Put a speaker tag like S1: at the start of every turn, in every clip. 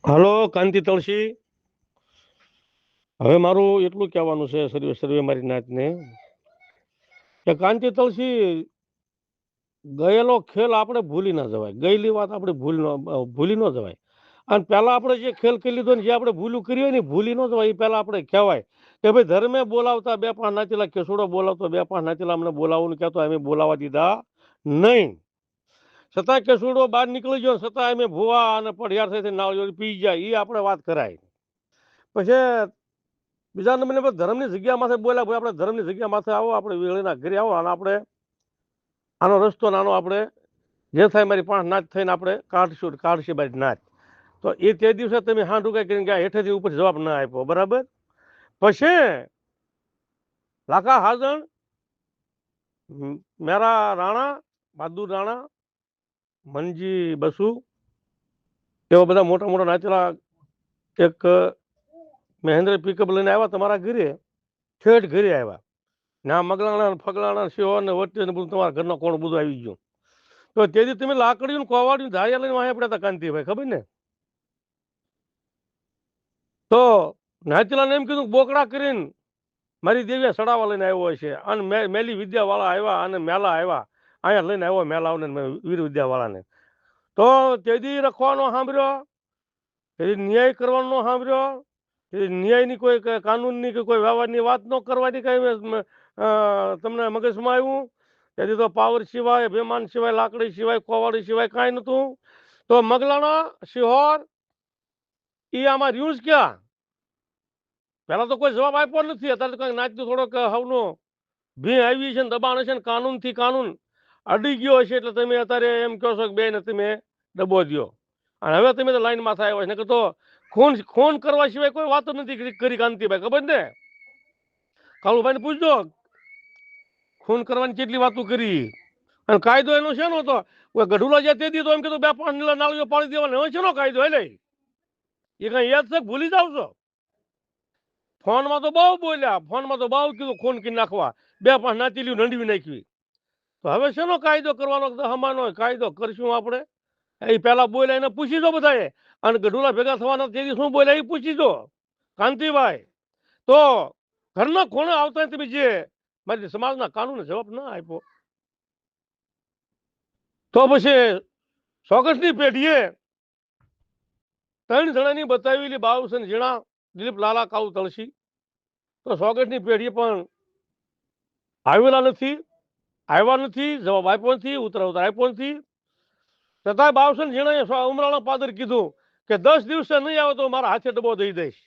S1: હાલો કાંતિ તળસી, હવે મારું એટલું કહેવાનું છે સર્વે સર્વે મારી નાતને કે કાંતિ તળસી ગયેલો ખેલ આપણે ભૂલી ના જવાય, ગયેલી વાત આપણે ભૂલી ન જવાય. અને પહેલા આપણે જે ખેલ કરી લીધો ને જે આપણે ભૂલું કર્યું હોય ને ભૂલી ન જવાય. એ પહેલા આપણે કહેવાય કે ભાઈ ધર્મે બોલાવતા બે પાંચ નાચેલા, કેસુડો બોલાવતો બે પાંચ નાચેલા અમને બોલાવવાનું કહેતો અમે બોલાવા દીધા નહીં. છતાં કેસુડો બહાર નીકળી ગયો, છતાં અમે ભૂવા અને પઢિયાર થઈને નાળિયો પી જાય, એ આપણે વાત કરાય. પછી બીજા નંબરને ધર્મની જગ્યા માથે બોલ્યા, ભાઈ આપણે ધર્મની જગ્યા માથે આવો, આપણે વેળીના ઘરે આવો અને આપણે આનો રસ્તો નાનો આપણે જે થાય મારી પાંચ નાચ થઈને આપણે કાઢશી મારી નાચ. તો એ તે દિવસે તમે હાંડું કઈ કરીને ગયા હેઠેથી ઉપર જવાબ ના આપ્યો, બરાબર. પછી લાખા હાજણ, મેરા રાણા, બહાદુર રાણા, મનજી બસુ, એવા બધા મોટા મોટા નાચેલા એક મહેન્દ્ર પિકઅપ લઈને આવ્યા તમારા ઘરે, ઠેઠ ઘરે આવ્યા. ના મગલાણા ફગલાણા સિંહો ને વચ્ચે ને બધું તમારા ઘરના કોણ બધું આવી ગયું. તો તેથી તમે લાકડીયું કોવાડિયું ધારિયા લઈને વાંહે પડ્યા હતા કાંતિભાઈ, ખબર ને. તો નાચલાને એમ કીધું બોકડા કરીને મારી દેવીએ સડાવા લઈને આવ્યો છે. અને મેલી વિદ્યાવાળા આવ્યા અને મેલા આવ્યા, અહીંયા લઈને આવ્યો મેલાઓને વીર વિદ્યાવાળાને. તો તેથી રખવાનો સાંભળ્યો, તેથી ન્યાય કરવાનો સાંભળ્યો, ન્યાયની કોઈ કાનૂનની કે કોઈ વ્યવહારની વાત ન કરવાની કઈ તમને મગજમાં આવ્યું. તેથી તો પાવર સિવાય, બેમાન સિવાય, લાકડી સિવાય, કોવાડી સિવાય કાંઈ નતું. તો મગલાણા શિહોર એ આમાં રહ્યું જ ક્યાં? પેલા તો કોઈ જવાબ આપ્યો નથી. અત્યારે તો કઈ નાચતું થોડોક હવનો ભી આવી છે ને દબાણ છે ને કાનૂનથી કાનૂન અડી ગયો છે. એટલે તમે અત્યારે એમ કહો છો કે બેને તમે ડબો દો. અને હવે તમે તો લાઈનમાં થાય હોય ને કે તો ખૂન કરવા સિવાય કોઈ વાતો નથી કરી કાંતિભાઈ, ખબર ને. કાળુભાઈને પૂછજો ખૂન કરવાની કેટલી વાતો કરી. અને કાયદો એનો છે નો તો ગઢુલા જે તે દીધો એમ કીધું બે પાંચ નાળીઓ પાડી દેવાનો હોય છે નો કાયદો. એટલે એ કઈ યાદ છે ભૂલી જાવ છો. ફોનમાં તો બહુ બોલ્યા, ફોનમાં તો બહુ કીધું ખૂન કરી નાખવા, બે પાંચ નાચીલ્યું નંડવી નાખવી. તો હવે શેનો કાયદો કરવાનો હમાનો કાયદો કરશું આપણે. એ પેલા બોલ્યા એને પૂછી દો બધાએ. અને ગઢુલા ભેગા થવાના તેથી શું બોલ્યા એ પૂછી દો કાંતિભાઈ. તો ઘરના ખૂણે આવતા તમે જે મારી સમાજના કાનૂને જવાબ ના આપ્યો, તો પછી સોગસની પેઢીએ ત્રણ જણાની બતાવેલી બાવસન ઝીણા, દિલીપ લાલા કાળુ તળસી. તો સોગસની પેઢી પણ આવેલા નથી, આવ્યા નથી, જવાબ આપ્યો નથી, ઉત્તર આપ્યો નથી. છતાં બાવસન ઝીણાએ ઉમરાળા પાદર કીધું કે 10 દિવસે નહીં આવે તો મારા હાથે ડબ્બો દઈ દઈશ.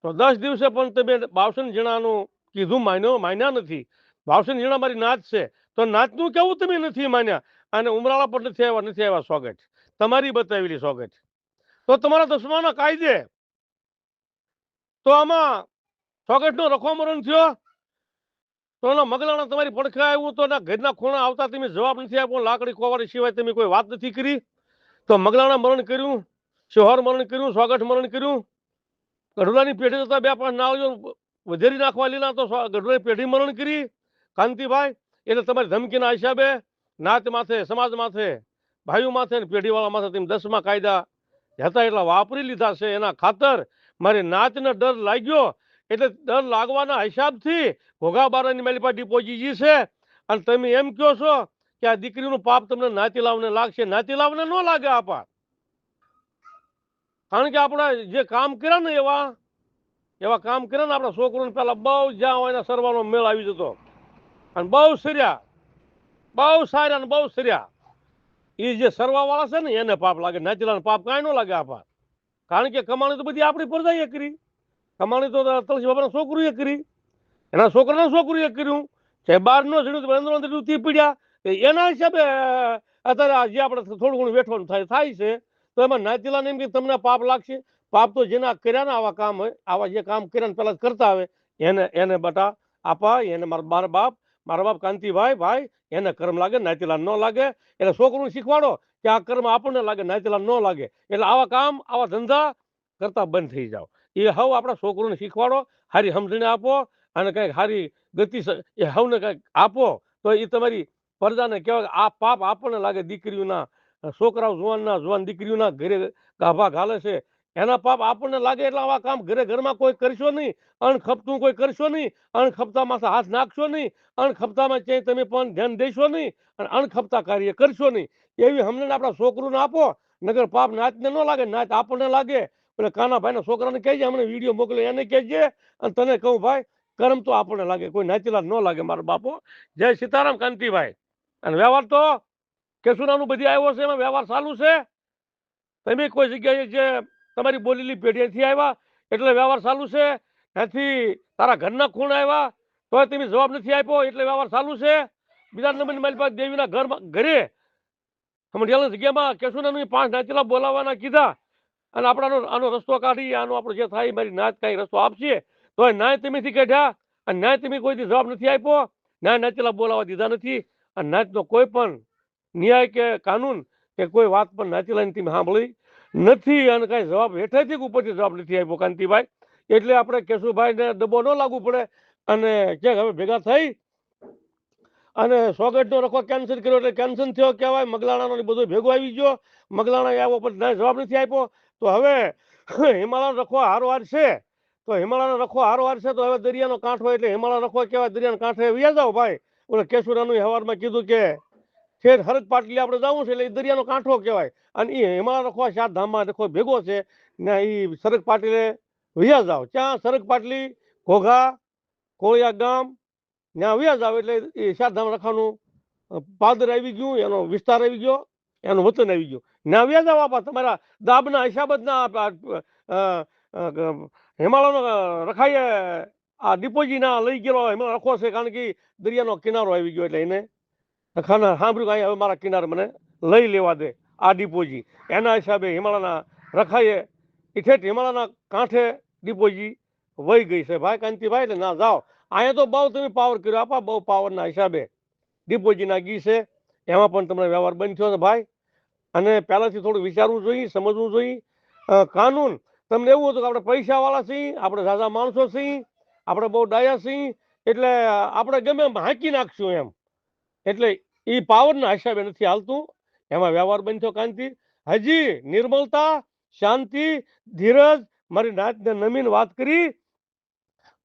S1: તો 10 દિવસે પણ તમે બાવસન ઝીણાનું કીધું માન્યા નથી. બાવસન ઝીણા મારી નાચ છે તો નાચનું કેવું તમે નથી માન્યા. અને ઉમરાળા પર નથી આવ્યા સોગઠ, તમારી બતાવેલી સોગઠ. તો તમારા દસમાના કાયદે તો આમાં સોગઠનો રખો મરણ થયો. તો એના મગલાણા તમારી પડખે આવ્યું તો એના ઘરના ખૂણા આવતા તમે જવાબ નથી આપ્યો, લાકડી કોવાડી સિવાય તમે કોઈ વાત નથી કરી. તો મગલાણા મરણ કર્યું, શિહોર મરણ કર્યું, સોગઠ મરણ કર્યું. ગઢુલાની પેઢી થતા બે પાંચ નાળીઓ વધેરી નાખવા લીધા તો ગઢુલાની પેઢી મરણ કરી કાંતિભાઈ. એટલે તમારી ધમકીના હિસાબે નાત માથે, સમાજ માથે, ભાઈઓ માથે ને પેઢીવાળા માથે તમે 10મા કાયદા હતા એટલા વાપરી લીધા છે. એના ખાતર મારી નાચને ડર લાગ્યો એટલે ડર લાગવાના હિસાબથી ઘોઘા બારાની મારી પાસે ડિપોઝિટ છે. અને તમે એમ કહો છો કે આ દીકરીનું પાપ તમને નાતી લાવને લાગશે. નાતી લાવને ન લાગે આપા, કારણ કે આપણે જે કામ કર્યા ને એવા કામ કર્યા ને આપણા છોકરોને પેલા બહુ જ્યાં હોય એના સરવાનો મેળ આવી જતો. અને બહુ સર્યા, બહુ સારા ને બહુ સર્યા. એ જે સરવા વાળા છે ને એને પાપ લાગે, નાચીલાને પાપ કાંઈ ન લાગે આપા. કારણ કે કમાણી તો બધી આપણી પ્રજાએ કરી, કમાણી તો તુલસી બાબાના છોકરીએ કરી, એના છોકરાના છોકરીએ કર્યું. જે બહાર નો જડ્યું તે પીડ્યા. એના હિસાબે અત્યારે જે આપણે થોડું ઘણું વેઠવાનું થાય છે. તો એમાં નાચીલાને એમ કે તમને પાપ લાગશે. પાપ તો જેના કર્યા ને આવા કામ હોય, આવા જે કામ કર્યા પેલા કરતા આવે એને બટા આપા. એને મારા બાપ કાંતિભાઈ ભાઈ એને કર્મ લાગે, નાચીલા ન લાગે. એટલે છોકરું શીખવાડો કે આ કર્મ આપણને લાગે, નાચીલા ન લાગે. એટલે આવા કામ, આવા ધંધા કરતા બંધ થઈ જાવ. એ હવે આપણા છોકરોને શીખવાડો, હારી સમજણે આપો અને કંઈક હારી ગતિ એ હવને કંઈક આપો. તો એ તમારી પ્રજાને કહેવાય આ પાપ આપણને લાગે દીકરીઓના છોકરાઓ જુવાનના જુવાન દીકરીઓના ઘરે ગાભા ઘાલે છે, એના પાપ આપણને લાગે એટલે આવા કામ ઘરમાં કોઈ કરશો નહીં. અણખપતું કોઈ કરશો નહીં, અણખપતામાં હાથ નાખશો નહીં, અણખપતામાં ક્યાંય તમે પણ ધ્યાન દેશો નહીં, અને અણખપતા કાર્ય કરશો નહીં. એવી સમજણ આપણા છોકરોને આપો, નગર પાપ નાચને ન લાગે, નાચ આપણને લાગે. એટલે કાનાભાઈના છોકરાને કહેજે, અમને વિડીયો મોકલે એને કહેજે. અને તને કહું ભાઈ, કરમ તો આપણને લાગે, કોઈ નાચેલા ન લાગે મારો બાપો. જય સીતારામ કાંતિભાઈ. અને વ્યવહાર તો કેશુરાનું બધી આવ્યો છે, એમાં વ્યવહાર ચાલુ છે. તમે કોઈ જગ્યાએ જે તમારી બોલેલી પેઢીથી આવ્યા એટલે વ્યવહાર ચાલુ છે. ત્યાંથી તારા ઘરના ખૂણ આવ્યા તો તમે જવાબ નથી આપ્યો એટલે વ્યવહાર ચાલુ છે. બીજા નંબરની મારી પાસે દેવીના ઘરે હમણાં જગ્યામાં કેશુરાનું 5 નાચેલા બોલાવવાના કીધા. અને આપણાનો આનો રસ્તો કાઢી, આનો આપણો જે થાય મારી નાચ કાંઈ રસ્તો આપશે તો નાય તમેથી કાઢ્યા, અને નાય તમે કોઈથી જવાબ નથી આપ્યો, નાય નાચેલા બોલાવવા દીધા નથી. અને નાચનો કોઈ પણ ન્યાય કે કાનૂન કે કોઈ વાત પણ નાચેલાની તમે સાંભળી નથી, અને કાંઈ જવાબ હેઠેથી ઉપરથી જવાબ નથી આપ્યો કાંતિભાઈ. એટલે આપણે કેશુભાઈને દબો ન લાગવું પડે. અને ક્યાંક હવે ભેગા થઈ અને સોગટનો રખો કેન્સલ કર્યો એટલે કેન્સલ થયો કહેવાય. મગલાણાનો બધો ભેગો આવી ગયો, મગલાણા આવ્યો પણ જવાબ નથી આપ્યો. તો હવે હિમાલયનો રખો હારોહાર છે, તો હિમાલયનો રખો હારોહાર છે. તો હવે દરિયાનો કાંઠો એટલે હિમાલય રખો કહેવાય. દરિયાના કાંઠે વ્યા જાઓ ભાઈ. ઓલે કેશુરાનું હવારમાં કીધું કે ઠેર હરદ પાટલી આપણે જવું છે એટલે એ દરિયાનો કાંઠો કહેવાય. અને એ હિમાલય રખો 7 ધામમાં રખો ભેગો છે ને. એ સરગ પાટલે વ્યા જાઓ, ત્યાં સરગ પાટલી, ઘોઘા, કોળિયા ગામ, ત્યાં વ્યા જાવ એટલે એ 7 ધામ રખાનું પાદર આવી ગયું, એનો વિસ્તાર આવી ગયો, એનું વતન આવી ગયું. ના વ્યા જાવ આપા તમારા દાબના હિસાબ જ ના. હિમાલયનો રખાઈએ આ ડિપોજીના લઈ ગયેલો હિમાલય રખો છે, કારણ કે દરિયાનો કિનારો આવી ગયો એટલે એને રખાના સાંભળ્યું કે હવે મારા કિનારે મને લઈ લેવા દે આ ડિપોજી. એના હિસાબે હિમાલયના રખાઈએ એ ઠેઠ હિમાલયના કાંઠે ડિપોજી વહી ગઈ છે ભાઈ કાંતિભાઈ. એટલે ના જાઓ, અહીંયા તો બહુ તમે પાવર કર્યો આપા, બહુ પાવરના હિસાબે ડિપોજીના ગી છે, એમાં પણ તમને વ્યવહાર બંધ થયો છે ભાઈ. અને પહેલાથી થોડું વિચારવું જોઈએ, સમજવું જોઈએ. કાનૂન તમને એવું હતું કે આપણે પૈસાવાળા છીએ, આપણે ઝાઝા માણસો છીએ, આપણે બહુ ડાયા છીએ, એટલે આપણે ગમે એમ હાંકી નાખશું એમ. એટલે એ પાવરના હિસાબે નથી હાલતું, એમાં વ્યવહાર બંધ થયો કાંતિ. હજી નિર્મલતા, શાંતિ, ધીરજ મારી નાચને નમીન વાત કરી.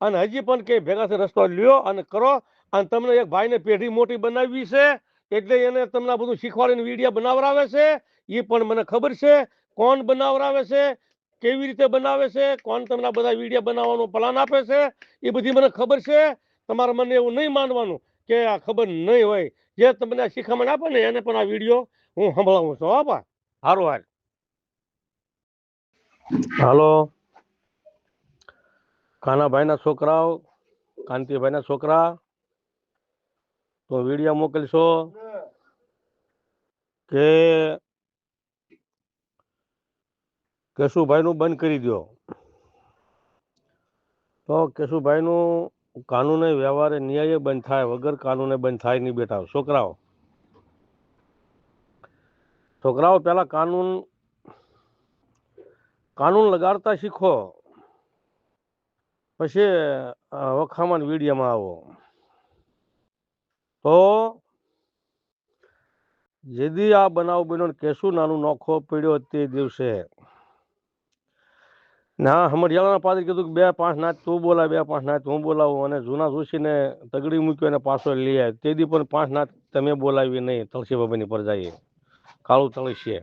S1: અને હજી પણ કે ભેગા થઈ રસ્તો લ્યો અને કરો. અને તમને એક ભાઈને પેઢી મોટી બનાવવી છે, એટલે એને તમને બધું શીખવાડીને વિડીયો બનાવરાવે છે. એ પણ મને ખબર છે કોણ બનાવરાવે છે, કેવી રીતે બનાવે છે, કોણ તમને બધા વિડીયો બનાવવાનો પ્લાન આપે છે, એ બધી મને ખબર છે. તમારે મને એવું નહીં માનવાનું કે આ ખબર નહીં હોય. જે તમને શીખામણ આપે ને એને પણ આ વિડીયો હું સંભળાવું છું. આપા હારું હાલ. હાલો કાનાભાઈના છોકરાઓ, કાંતિભાઈના છોકરા, તો વિડીયો મોકલશો કે કેશુભાઈનું બંધ કરી દો. તો કેશુભાઈનું કાનૂને વ્યવહારે ન્યાય બંધ થાય, વગર કાનૂને બંધ થાય નહીં બેટા. છોકરાઓ પહેલા કાનૂન લગાડતા શીખો, પછી વખામણ વિડીયોમાં આવો. તો જેદી આ બનાવ બન્યો કેશુ નાનું નોખો પડ્યો તે દિવસે ના હમડિયાળાના પાદરે કીધું કે 2-5 નાચ તું બોલાય, 2-5 નાચ હું બોલાવું. અને જૂના જોશીને તગડી મૂક્યો અને પાછો લઈ આવે. તે દી પણ 5 નાચ તમે બોલાવી નહીં. તળસી બાબાની પર જઈએ કાળું તળસીએ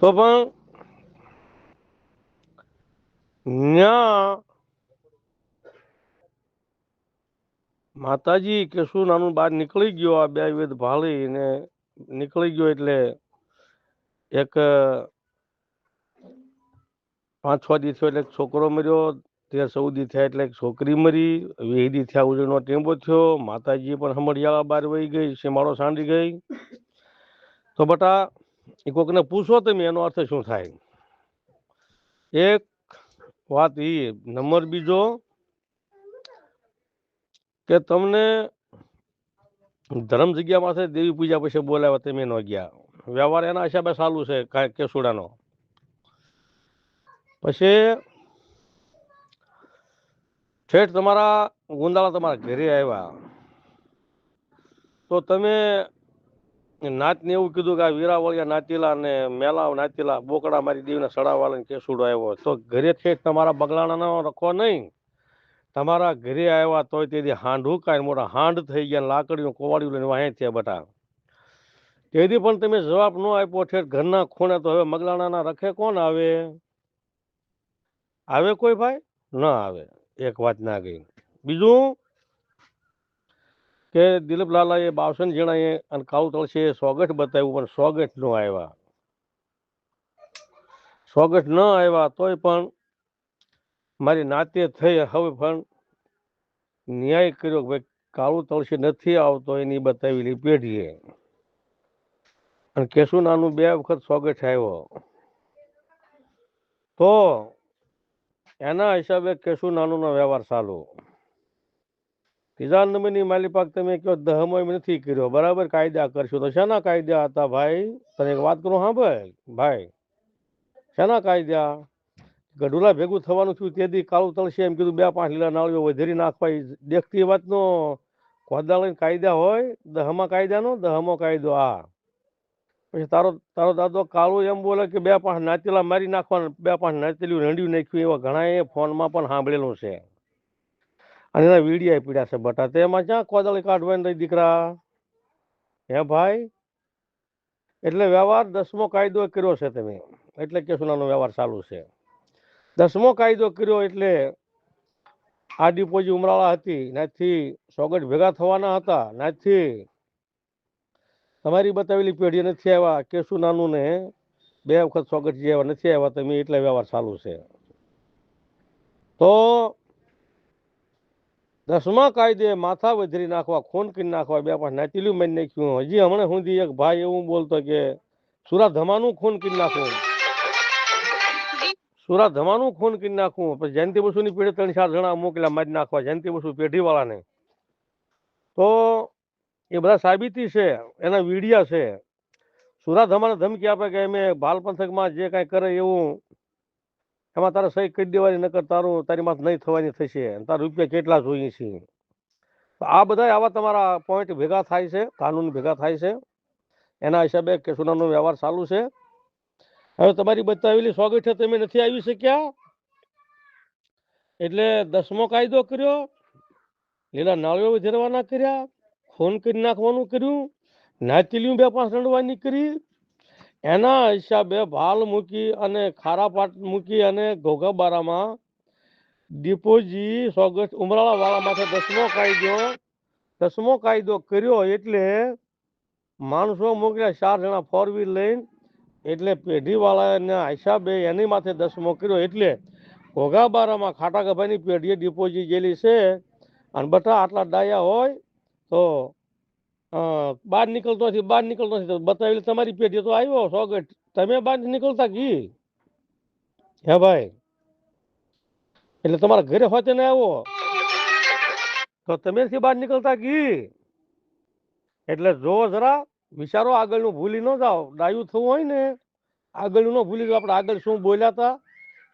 S1: તો પણ ન્યા માતાજી કેશુ નાનું બહાર નીકળી ગયો. આ 2 વેદ ભાળી ને નીકળી ગયો એટલે એક 5-6 દી થયો એટલે છોકરો મર્યો, 13-14 દી થયા એટલે એક છોકરી મરી, 20 દી થયા ઉજળનો ટેમ્પો થયો. માતાજી પણ હમડિયાળા બહાર વહી ગઈ, સીમાડો સાંડી ગઈ. તો બટા એ કોકને પૂછો તમે એનો અર્થ શું થાય. એક વાત એ. નંબર બીજો કે તમને ધર્મ જગ્યામાં દેવી પૂજા પછી બોલાવ્યા, તમે ન ગયા. વ્યવહાર એના હિસાબે ચાલુ છે કેસુડાનો. પછી ઠેઠ તમારા ગુંદાળા તમારા ઘરે આવ્યા તો તમે નાતને એવું કીધું કે આ વીરાવળિયા નાચેલા ને મેલા નાચેલા બોકડા મારી દેવીને સડાવાળા ને કેસુડો આવ્યો તો ઘરે છે તમારા બગલાણાનો રખો નહીં, તમારા ઘરે આવ્યા તોય તેથી હાંડું કાંઈ મોટા હાંડ થઈ ગયા, લાકડીનું કોવાડિયું લઈને વાહે થયા બટા. તેથી પણ તમે જવાબ ન આપ્યો છે ઘરના ખૂણે, તો હવે મગલાણાના રખે કોણ આવે? આવે કોઈ ભાઈ? ન આવે. એક વાત ના ગઈ. બીજું કે દિલીપ લાલાએ 52 જણાએ અને કાળુ તળશે સોગઠ બતાવ્યું, પણ સોગઠ ન આવ્યા. સોગઠ ન આવ્યા તોય પણ મારી નાતે થઈ હવે પણ ન્યાય કર્યો કે ભાઈ કાળુ તળશે નથી આવતો એની બતાવેલી પેઢીએ, અને કેશુનાનું 2 વખત સોગઠ આવ્યો તો એના હિસાબે કેશુનાનુંનો વ્યવહાર ચાલુ. ત્રીજા નંબરની માલિપાક તમે કહો દહમો નથી કર્યો, બરાબર કાયદા કરશો તો શેના કાયદા હતા ભાઈ? તને એક વાત કરું સાંભળ ભાઈ, શેના કાયદા? ગઢુલા ભેગું થવાનું થયું તેથી કાળુ તળશે એમ કીધું 2-5 લીલા નાળીઓ વધારી નાખવા, દેખતી વાતનો કોદા લઈને કાયદા હોય? દહમા કાયદાનો દહમો કાયદો આ. પછી તારો દાદો કાળુ એમ બોલે કે 2-5 નાચેલા મારી નાખવાના, 2-5 નાચેલું રંડ્યું નાખ્યું, એવા ઘણા એ ફોનમાં પણ સાંભળેલું છે અને એના વીડિયા પીડ્યા છે બટા. તેમાં ક્યાં કોદાળી કાઢવાની દીકરા? હે ભાઈ? એટલે વ્યવહાર 10મો કાયદો કર્યો છે તમે, એટલે કેશુનાનો વ્યવહાર ચાલુ છે. 10મો કાયદો કર્યો એટલે આ ડિપોજી ઉમરાળા હતી, નાથી સોગઠ ભેગા થવાના હતા, નાથી તમારી બતાવેલી પેઢી નથી આવ્યા, કેશુનાનું ને 2 વખત સોગઠ જેવા નથી આવ્યા તમે, એટલે વ્યવહાર ચાલુ છે. તો 10મા કાયદે માથા વધરી નાખવા, ખૂન કરી નાખવા, 2-5 નાચીલું મારી નાખ્યું. હજી હમણાં સુધી એક ભાઈ એવું બોલતો કે સુરા ધમાનું ખૂન કરી નાખવું, સુરા ધમાનું ખૂન કરી નાખવું. પછી જયંતિ બસુની પેઢી 3-4 જણા મોકલ્યા મારી નાખવા, જયંતિ બસુ પેઢીવાળાને. તો એ બધા સાબિતી છે, એના વીડિયા છે. સુરા ધમાને ધમકી આપે કે અમે ભાલ પંથકમાં જે કાંઈ કરે એવું એમાં તારે સહી કરી દેવાની, નકર તારી માથ નહીં થવાની થશે, તારા રૂપિયા કેટલા જોઈએ છે. આ બધા આવા તમારા પોઈન્ટ ભેગા થાય છે, કાનૂન ભેગા થાય છે, એના હિસાબે કેશુનાનો વ્યવહાર ચાલુ છે. હવે તમારી બતાવેલી સોગઠે તમે નથી આવી શક્યા એટલે 10મો કાયદો કર્યો, લીલા નાળીઓ વધેરવાના કર્યા, ખૂન કરી નાખવાનું કર્યું, નાચીલ્યું 2-5 રંડવાની કરી, એના હિસાબે ભાલ મૂકી અને ખારાપાટ મૂકી અને ઘોઘાબારામાં ડિપોજી સોગઠ ઉમરાળા વાળા માથે 10મો કાયદો કર્યો. એટલે માણસો મોકલ્યા 4 જણા 4 વ્હીલ લઈને, એટલે પેઢીવાળાના હિસાબે એની માથે 10મો કર્યો. એટલે ઘોઘાબારામાં ખાટાગભાની પેઢીએ ડિપોજી ગયેલી છે. અને બટા આટલા ડાયા હોય તો બહાર નીકળતો નથી, તો બતાવેલી તમારી પેઢી તો આવ્યો સોગઠ, તમે બહાર નીકળતા કી? હે ભાઈ? એટલે તમારા ઘરે હોતે ને આવ્યો તો તમે બહાર નીકળતા કી? એટલે જો જરા વિચારો, આગળનું ભૂલી ન જાઓ. ડાયું થવું હોય ને આગળનું ન ભૂલી જાઓ. આપણે આગળ શું બોલ્યા હતા,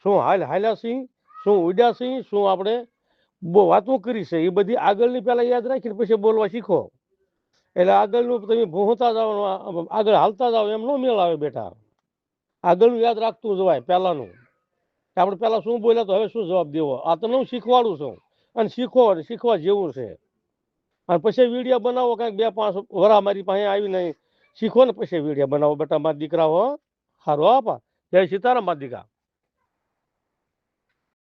S1: શું હાલ્યા છીએ, શું ઉડ્યા છીએ, શું આપણે વાતો કરી છે, એ બધી આગળની પહેલા યાદ રાખીને પછી બોલવા શીખો. એટલે આગળનું તમે ભૂંતા જાઓ, આગળ હાલતા જાઓ, એમ ન મેળ આવે બેટા. આગળનું યાદ રાખતું જવાય પહેલાનું, આપણે પહેલા શું બોલ્યા તો હવે શું જવાબ દેવો. આ તમને હું શીખવાડું છું, અને શીખવા જેવું છે. અને પછી વિડીયો બનાવો, કાંઈક 2-5 વરા મારી પાસે આવી નહીં શીખો ને પછી વિડીયો બનાવો બેટા. મારા દીકરા હો, સારું આપા. જય સીતારામ મારા દીકરા.